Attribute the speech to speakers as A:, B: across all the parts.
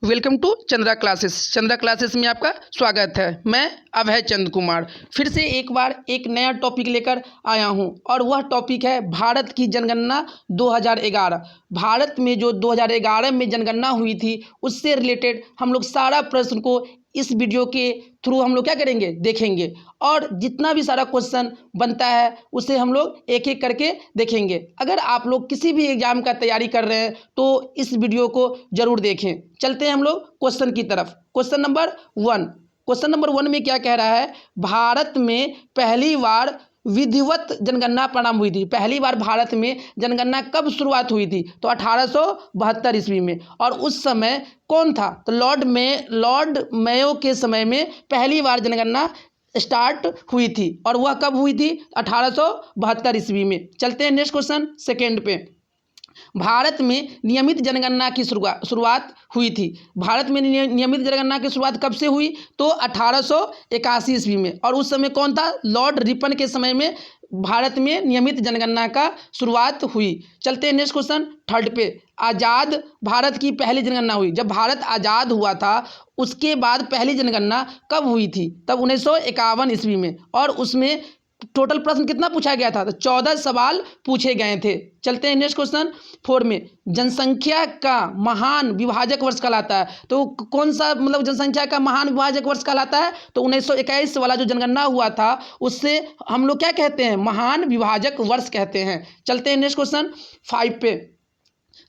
A: Welcome to Chandra classes. Chandra classes में आपका स्वागत है। मैं अभय चंद कुमार फिर से एक बार एक नया टॉपिक लेकर आया हूं और वह टॉपिक है भारत की जनगणना 2011। भारत में जो 2011 में जनगणना हुई थी उससे रिलेटेड हम लोग सारा प्रश्न को इस वीडियो के थ्रू हम लोग क्या करेंगे, देखेंगे। और जितना भी सारा क्वेश्चन बनता है उसे हम लोग एक एक करके देखेंगे। अगर आप लोग किसी भी एग्जाम का तैयारी कर रहे हैं तो इस वीडियो को जरूर देखें। चलते हैं हम लोग क्वेश्चन की तरफ। क्वेश्चन नंबर वन में क्या कह रहा है, भारत में पहली बार विधिवत जनगणना प्रारंभ हुई थी। पहली बार भारत में जनगणना कब शुरुआत हुई थी? तो 1872 ईस्वी में। और उस समय कौन था? तो लॉर्ड मेयो के समय में पहली बार जनगणना स्टार्ट हुई थी। और वह कब हुई थी? 1872 ईस्वी में। चलते हैं नेक्स्ट क्वेश्चन सेकेंड पे। भारत में नियमित जनगणना की शुरुआत हुई थी। भारत में नियमित जनगणना की शुरुआत कब से हुई? तो 1881 ईस्वी में। और उस समय कौन था? लॉर्ड रिपन के समय में भारत में नियमित जनगणना का शुरुआत हुई। चलते हैं नेक्स्ट क्वेश्चन थर्ड पे। आज़ाद भारत की पहली जनगणना हुई। जब भारत आज़ाद हुआ था उसके बाद पहली जनगणना कब हुई थी? तब 1951 ईस्वी में। और उसमें टोटल प्रश्न कितना पूछा गया था? तो 14 सवाल पूछे गए थे। चलते हैं नेक्स्ट क्वेश्चन फोर में। जनसंख्या का महान विभाजक वर्ष कहलाता है। तो कौन सा जनसंख्या का महान विभाजक वर्ष कहलाता है? तो 1921 वाला जो जनगणना हुआ था उससे हम लोग क्या कहते हैं? महान विभाजक वर्ष कहते हैं। चलते हैं नेक्स्ट क्वेश्चन 5 पे।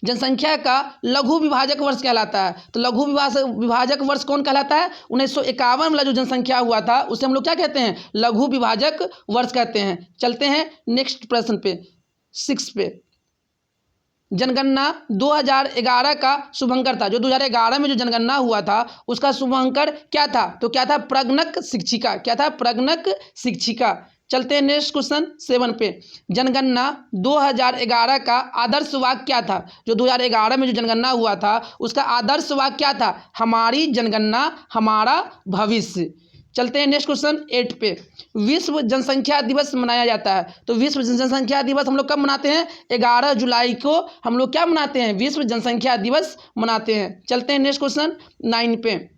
A: जनसंख्या का लघु विभाजक वर्ष कहलाता है। तो लघु विभाजक वर्ष कौन कहलाता है? 1951 वाला जो जनसंख्या हुआ था उसे हम लोग क्या कहते हैं? लघु विभाजक वर्ष कहते हैं। चलते हैं नेक्स्ट प्रश्न पे 6 पे। जनगणना 2011 का शुभंकर था। जो 2011 में जो जनगणना हुआ था उसका शुभंकर क्या था? तो क्या था? प्रगणक शिक्षिका। क्या था? प्रगणक शिक्षिका। चलते हैं नेक्स्ट क्वेश्चन 7 पे। जनगणना 2011 का आदर्श वाक्य क्या था? जो 2011 में जो जनगणना हुआ था उसका आदर्श वाक्य क्या था? हमारी जनगणना हमारा भविष्य। चलते हैं नेक्स्ट क्वेश्चन 8 पे। विश्व जनसंख्या दिवस मनाया जाता है। तो विश्व जनसंख्या दिवस हम लोग कब मनाते हैं? 11 जुलाई को हम लोग क्या मनाते हैं? विश्व जनसंख्या दिवस मनाते हैं। चलते हैं नेक्स्ट क्वेश्चन 9 पे।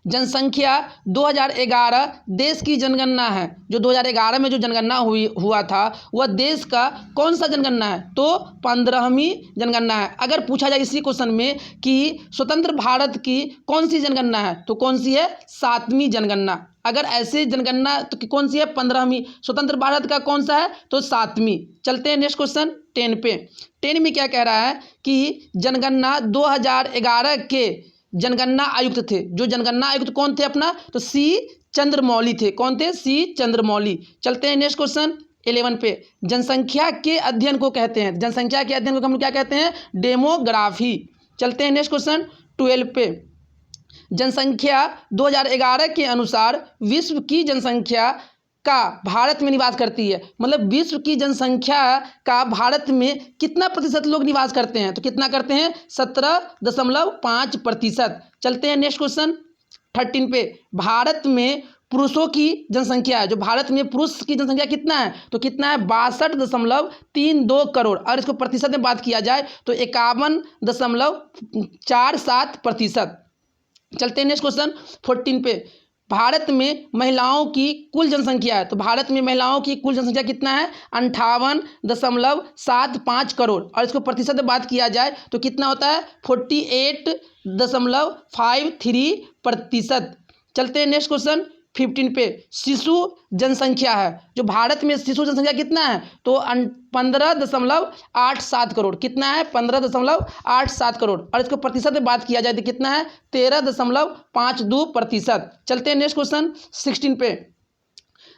A: जनसंख्या 2011 देश की जनगणना है। जो 2011 में जो जनगणना हुआ था वह देश का कौन सा जनगणना है? तो 15वीं जनगणना है। अगर पूछा जाए इसी क्वेश्चन में कि स्वतंत्र भारत की कौन सी जनगणना है तो कौन सी है? 7वीं जनगणना। अगर ऐसे जनगणना तो कौन सी है? 15वीं। स्वतंत्र भारत का कौन सा है? तो 7वीं। चलते हैं नेक्स्ट क्वेश्चन 10 पे। 10 में क्या कह रहा है कि जनगणना 2011 के जनगणना आयुक्त थे। जो जनगणना आयुक्त कौन थे अपना? तो सी चंद्रमौली थे। कौन थे? सी चंद्रमौली। चलते हैं नेक्स्ट क्वेश्चन 11 पे। जनसंख्या के अध्ययन को कहते हैं। जनसंख्या के अध्ययन को हम क्या कहते हैं? डेमोग्राफी। चलते हैं नेक्स्ट क्वेश्चन 12 पे। जनसंख्या 2011 के अनुसार विश्व की जनसंख्या का भारत में निवास करती है। मतलब विश्व की जनसंख्या का भारत में कितना प्रतिशत लोग निवास करते हैं? तो कितना करते हैं? 17.5%। चलते हैं नेक्स्ट क्वेश्चन 13 पे। भारत में पुरुषों की जनसंख्या है। जो भारत में पुरुष की जनसंख्या कितना है? तो कितना है? 62.32 करोड़। और इसको प्रतिशत में बात किया जाए तो 51.47%। चलते हैं नेक्स्ट क्वेश्चन 14 पे। भारत में महिलाओं की कुल जनसंख्या है। तो भारत में महिलाओं की कुल जनसंख्या कितना है? 58.75 करोड़। और इसको प्रतिशत में बात किया जाए तो कितना होता है? 48.53%। चलते हैं नेक्स्ट क्वेश्चन 15 पे। शिशु जनसंख्या है। जो भारत में शिशु जनसंख्या कितना है? तो 15.87 करोड़। कितना है? 15.87 करोड़। और इसको प्रतिशत में बात किया जाए तो कितना है? 13.52%। चलते हैं नेक्स्ट क्वेश्चन 16 पे।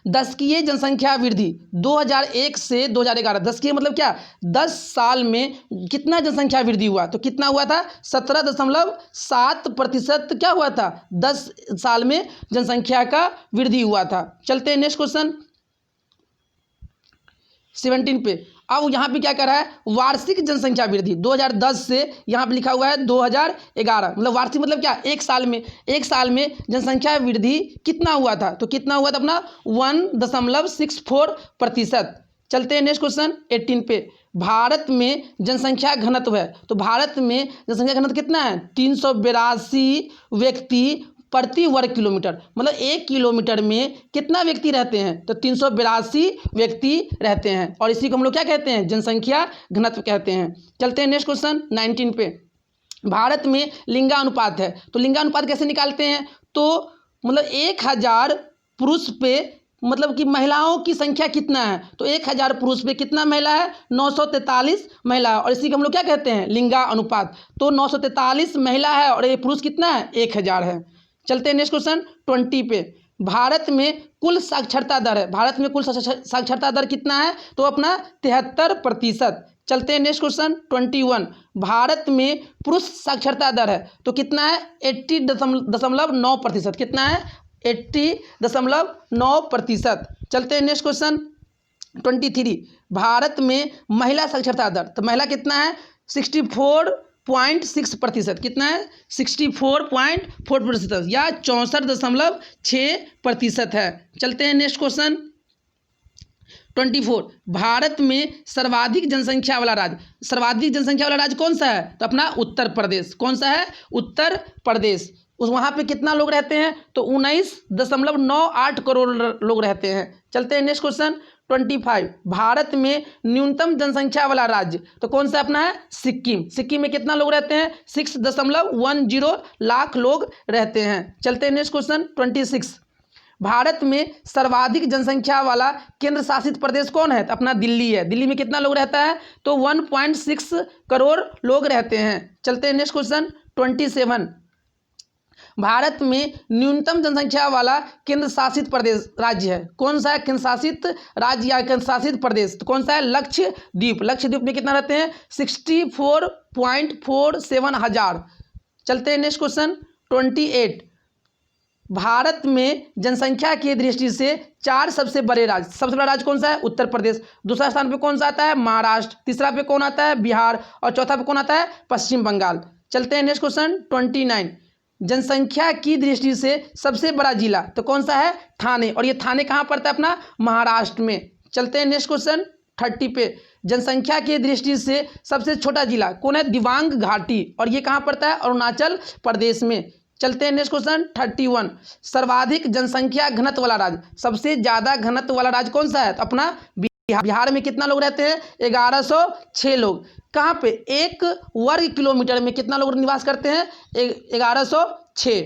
A: दशकीय जनसंख्या वृद्धि 2001 से 2011। दशकीय मतलब क्या? 10 साल में कितना जनसंख्या वृद्धि हुआ? तो कितना हुआ था? 17.7% क्या हुआ था? 10 साल में जनसंख्या का वृद्धि हुआ था। चलते हैं नेक्स्ट क्वेश्चन 17 पे। अब यहाँ पे क्या कर रहा है? वार्षिक जनसंख्या वृद्धि 2010 से यहाँ पे लिखा हुआ है 2011। मतलब वार्षिक मतलब क्या? एक साल में जनसंख्या वृद्धि कितना हुआ था? तो कितना हुआ था अपना? 1.64%। चलते हैं नेक्स्ट क्वेश्चन 18 पे। भारत में जनसंख्या घनत्व है, तो भारत में जनसंख्या घनत्व कितना है? 382 व्यक्ति प्रति वर्ग किलोमीटर, मतलब 1 किलोमीटर में कितना व्यक्ति रहते हैं? तो 382 व्यक्ति रहते हैं, और इसी को हम लोग क्या कहते हैं? जनसंख्या घनत्व कहते हैं। चलते हैं नेक्स्ट क्वेश्चन 19 पे। भारत में लिंगानुपात है, तो लिंगानुपात कैसे निकालते हैं? तो मतलब 1000 पुरुष पे मतलब कि महिलाओं की संख्या कितना है? तो 1000 पुरुष पे कितना महिला है? 943 महिला है, और इसी को हम लोग क्या कहते हैं? लिंगानुपात। तो 943 महिला है और ये पुरुष कितना है? 1000 है। चलते हैं नेक्स्ट क्वेश्चन 20 पे। भारत में कुल साक्षरता दर है, भारत में कुल साक्षरता दर कितना है? तो अपना 73%। चलते हैं नेक्स्ट क्वेश्चन 21। भारत में पुरुष साक्षरता दर है, तो कितना है? 80.9%। कितना है? 80.9%। चलते हैं नेक्स्ट क्वेश्चन 23। भारत में महिला साक्षरता दर, तो महिला कितना है? 64.6%। कितना है? 64.4% या 64.6% है। चलते हैं नेक्स्ट क्वेश्चन 24। भारत में सर्वाधिक जनसंख्या वाला राज्य, सर्वाधिक जनसंख्या वाला राज्य कौन सा है? तो अपना उत्तर प्रदेश। कौन सा है? उत्तर प्रदेश। उस वहाँ पे कितना लोग रहते हैं? तो 19.98 करोड़ लोग रहते हैं। चलते हैं नेक्स्ट क्वेश्चन 25। भारत में न्यूनतम जनसंख्या वाला राज्य, तो कौन सा अपना है? सिक्किम। सिक्किम में कितना लोग रहते हैं? 6.10 लाख लोग रहते हैं। चलते हैं नेक्स्ट क्वेश्चन 26। भारत में सर्वाधिक जनसंख्या वाला केंद्र शासित प्रदेश कौन है? तो अपना दिल्ली है। दिल्ली में कितना लोग रहता है? तो 1.6 करोड़ लोग रहते हैं। चलते हैं नेक्स्ट क्वेश्चन 27। भारत में न्यूनतम जनसंख्या वाला केंद्र शासित प्रदेश राज्य है, कौन सा है? केंद्र शासित राज्य या केंद्र शासित प्रदेश, तो कौन सा है? लक्षद्वीप। लक्षद्वीप में कितना रहते हैं? 64.47 हजार। चलते हैं नेक्स्ट क्वेश्चन 28। भारत में जनसंख्या की दृष्टि से 4 सबसे बड़े राज्य, सबसे बड़ा राज्य कौन सा है? उत्तर प्रदेश। दूसरा स्थान पे कौन सा आता है? महाराष्ट्र। तीसरा पे कौन आता है? बिहार। और चौथा पे कौन आता है? पश्चिम बंगाल। चलते हैं नेक्स्ट क्वेश्चन 29। जनसंख्या की दृष्टि से सबसे बड़ा जिला, तो कौन सा है? ठाणे। और ये ठाणे कहाँ पड़ता है? अपना महाराष्ट्र में। चलते हैं नेक्स्ट क्वेश्चन 30 पे। जनसंख्या की दृष्टि से सबसे छोटा जिला कौन है? दिबांग घाटी, और ये कहाँ पड़ता है? अरुणाचल प्रदेश में। चलते हैं नेक्स्ट क्वेश्चन 31। सर्वाधिक जनसंख्या घनत्व वाला राज्य, सबसे ज़्यादा घनत्व वाला राज्य कौन सा है? तो अपना बिहार। बिहार में कितना लोग रहते हैं? 1106 लोग। कहाँ पे? 1 वर्ग किलोमीटर में कितना लोग निवास करते हैं? 1106।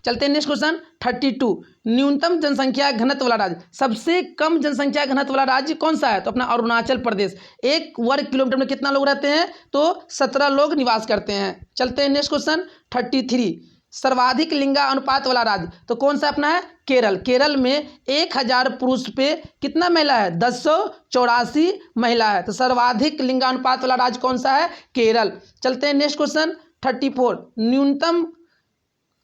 A: चलते हैं नेक्स्ट क्वेश्चन 32। न्यूनतम जनसंख्या घनत्व वाला राज्य, सबसे कम जनसंख्या घनत्व वाला राज्य कौन सा है? तो अपना अरुणाचल प्रदेश। 1 वर्ग किलोमीटर में कितना लोग रहते हैं? तो 17 लोग निवास करते हैं। चलते हैं नेक्स्ट क्वेश्चन 33। सर्वाधिक लिंगानुपात वाला राज्य, तो कौन सा अपना है? केरल। केरल में 1000 पुरुष पे कितना महिला है? 1084 महिला है। तो सर्वाधिक लिंगानुपात वाला राज्य कौन सा है? केरल। चलते हैं नेक्स्ट क्वेश्चन 34।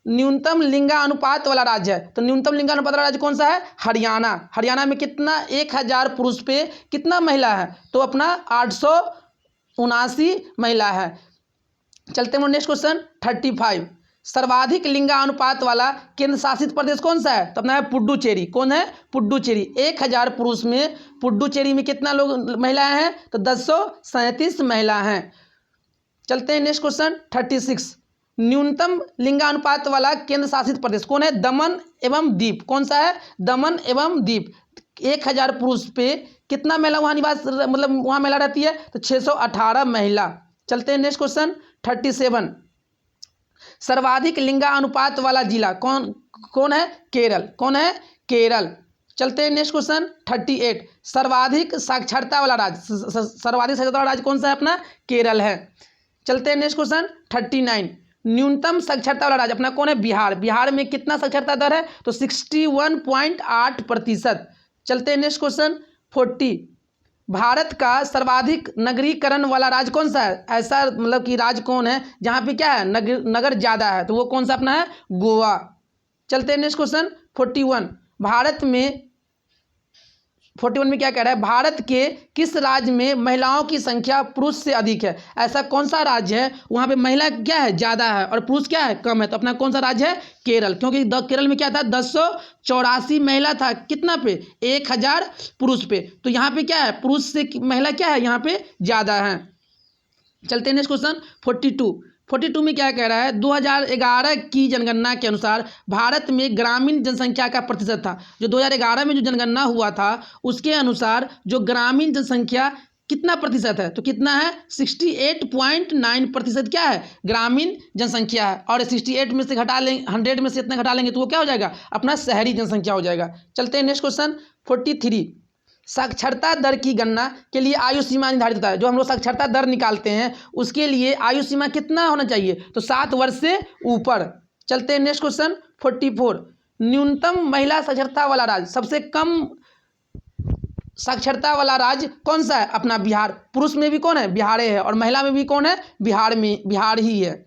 A: न्यूनतम लिंगानुपात वाला राज्य है, तो न्यूनतम लिंगानुपात वाला राज्य कौन सा है? हरियाणा। हरियाणा में कितना? 1000 पुरुष पे कितना महिला है? तो अपना 879 महिला है। चलते हैं नेक्स्ट क्वेश्चन 35। सर्वाधिक लिंगानुपात वाला केंद्र शासित प्रदेश कौन सा है? तो अपना है पुडुचेरी। कौन है? पुडुचेरी। 1000 पुरुष में पुडुचेरी में कितना लोग महिलाएं हैं? तो 1037 महिला हैं। चलते हैं नेक्स्ट क्वेश्चन 36। न्यूनतम लिंगानुपात वाला केंद्र शासित प्रदेश कौन है? दमन एवं दीप। कौन सा है? दमन एवं दीप। 1000 पुरुष पे कितना महिला वहाँ निवास, मतलब वहाँ महिला रहती है? तो 618 महिला। चलते हैं नेक्स्ट क्वेश्चन 37। सर्वाधिक लिंगानुपात वाला जिला कौन है? केरल। कौन है? केरल। चलते हैं नेक्स्ट क्वेश्चन 38। सर्वाधिक साक्षरता वाला राज्य, सर्वाधिक साक्षरता वाला राज्य कौन सा है? अपना केरल है। चलते हैं नेक्स्ट क्वेश्चन 39। न्यूनतम साक्षरता वाला राज्य अपना कौन है? बिहार। बिहार में कितना साक्षरता दर है? तो 61.8%। चलते हैं नेक्स्ट क्वेश्चन 40। भारत का सर्वाधिक नगरीकरण वाला राज्य कौन सा है? ऐसा मतलब कि राज्य कौन है जहाँ पे क्या है? नगर ज़्यादा है, तो वो कौन सा अपना है? गोवा। चलते हैं नेक्स्ट क्वेश्चन 41। भारत में 41 में क्या कह रहा है, भारत के किस राज्य में महिलाओं की संख्या पुरुष से अधिक है? ऐसा कौन सा राज्य है वहाँ पे महिला क्या है, ज़्यादा है और पुरुष क्या है, कम है? तो अपना कौन सा राज्य है, केरल। क्योंकि केरल में क्या था, 1084 महिला था, कितना पे, 1000 पुरुष पे। तो यहाँ पे क्या है, पुरुष से महिला क्या है, यहाँ पे ज़्यादा है। चलते हैं नेक्स्ट क्वेश्चन 42 में क्या कह रहा है, 2011 की जनगणना के अनुसार भारत में ग्रामीण जनसंख्या का प्रतिशत था। जो 2011 में जो जनगणना हुआ था उसके अनुसार जो ग्रामीण जनसंख्या कितना प्रतिशत है, तो कितना है, 68.9% क्या है, ग्रामीण जनसंख्या है। और 68 में से घटा लेंगे, 100 में से इतना घटा लेंगे तो वो क्या हो जाएगा, अपना शहरी जनसंख्या हो जाएगा। चलते हैं नेक्स्ट क्वेश्चन 43। साक्षरता दर की गणना के लिए आयु सीमा निर्धारित होता है। जो हम लोग साक्षरता दर निकालते हैं उसके लिए आयु सीमा कितना होना चाहिए, तो 7 वर्ष से ऊपर। चलते हैं नेक्स्ट क्वेश्चन 44। न्यूनतम महिला साक्षरता वाला राज्य, सबसे कम साक्षरता वाला राज्य कौन सा है, अपना बिहार। पुरुष में भी कौन है, बिहार है, और महिला में भी कौन है, बिहार ही है।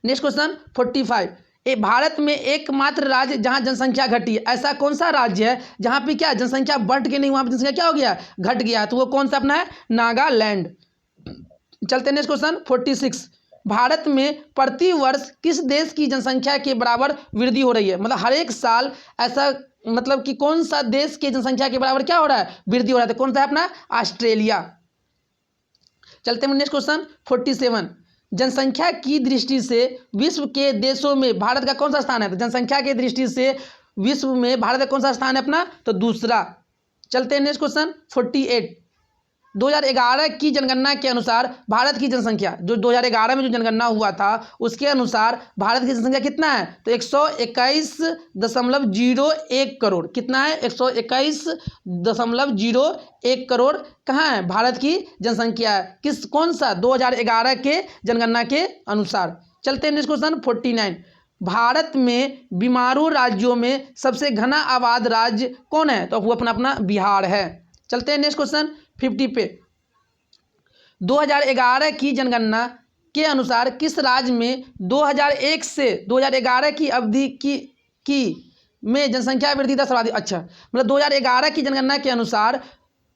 A: Next question 45। भारत में एकमात्र राज्य जहां जनसंख्या घटी है, ऐसा कौन सा राज्य है जहां पे क्या जनसंख्या बढ़ के नहीं, वहां पे जनसंख्या क्या हो गया, घट गया, तो वो कौन सा अपना है, नागालैंड। चलते हैं नेक्स्ट क्वेश्चन 46। भारत में प्रति वर्ष किस देश की जनसंख्या के बराबर वृद्धि हो रही है, मतलब हर एक साल ऐसा, मतलब कि कौन सा देश की जनसंख्या के बराबर क्या हो रहा है, वृद्धि हो रहा है, तो कौन सा है अपना, ऑस्ट्रेलिया। चलते हैं नेक्स्ट क्वेश्चन 47। जनसंख्या की दृष्टि से विश्व के देशों में भारत का कौन सा स्थान है, तो जनसंख्या की दृष्टि से विश्व में भारत का कौन सा स्थान है अपना, तो दूसरा। चलते हैं नेक्स्ट क्वेश्चन 48। 2011 की जनगणना के अनुसार भारत की जनसंख्या, जो 2011 में जो जनगणना हुआ था उसके अनुसार भारत की जनसंख्या कितना है, तो 121.01 करोड़, कितना है, 121.01 करोड़ कहाँ है, भारत की जनसंख्या है, कौन सा, 2011 के जनगणना के अनुसार। चलते हैं नेक्स्ट क्वेश्चन 49। भारत में बीमारू राज्यों में सबसे घना आबाद राज्य कौन है, तो वो अपना बिहार है। चलते हैं नेक्स्ट क्वेश्चन 50 पे। 2011 की जनगणना के अनुसार किस राज्य में 2001 से 2011 की अवधि की में जनसंख्या वृद्धि दर सर्वाधिक, अच्छा मतलब 2011 की जनगणना के अनुसार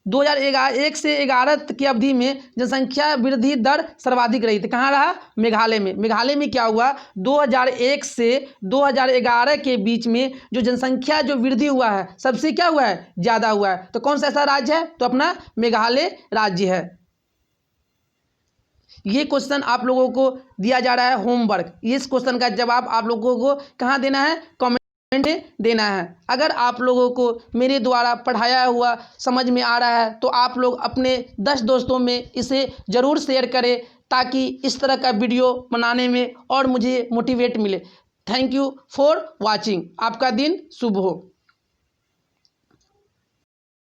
A: 2001 से 11 की अवधि में जनसंख्या वृद्धि दर सर्वाधिक रही थी, कहाँ रहा, मेघालय में। मेघालय में क्या हुआ, 2001 से 2011 के बीच में जो जनसंख्या जो वृद्धि हुआ है सबसे क्या हुआ है, ज़्यादा हुआ है, तो कौन सा ऐसा राज्य है, तो अपना मेघालय राज्य है। ये क्वेश्चन आप लोगों को दिया जा रहा है होमवर्क, इस क्वेश्चन का जवाब आप लोगों को कहाँ देना है, कमेंट में देना है। अगर आप लोगों को मेरे द्वारा पढ़ाया हुआ समझ में आ रहा है तो आप लोग अपने 10 दोस्तों में इसे ज़रूर शेयर करें ताकि इस तरह का वीडियो बनाने में और मुझे मोटिवेट मिले। Thank you for watching. आपका दिन शुभ हो।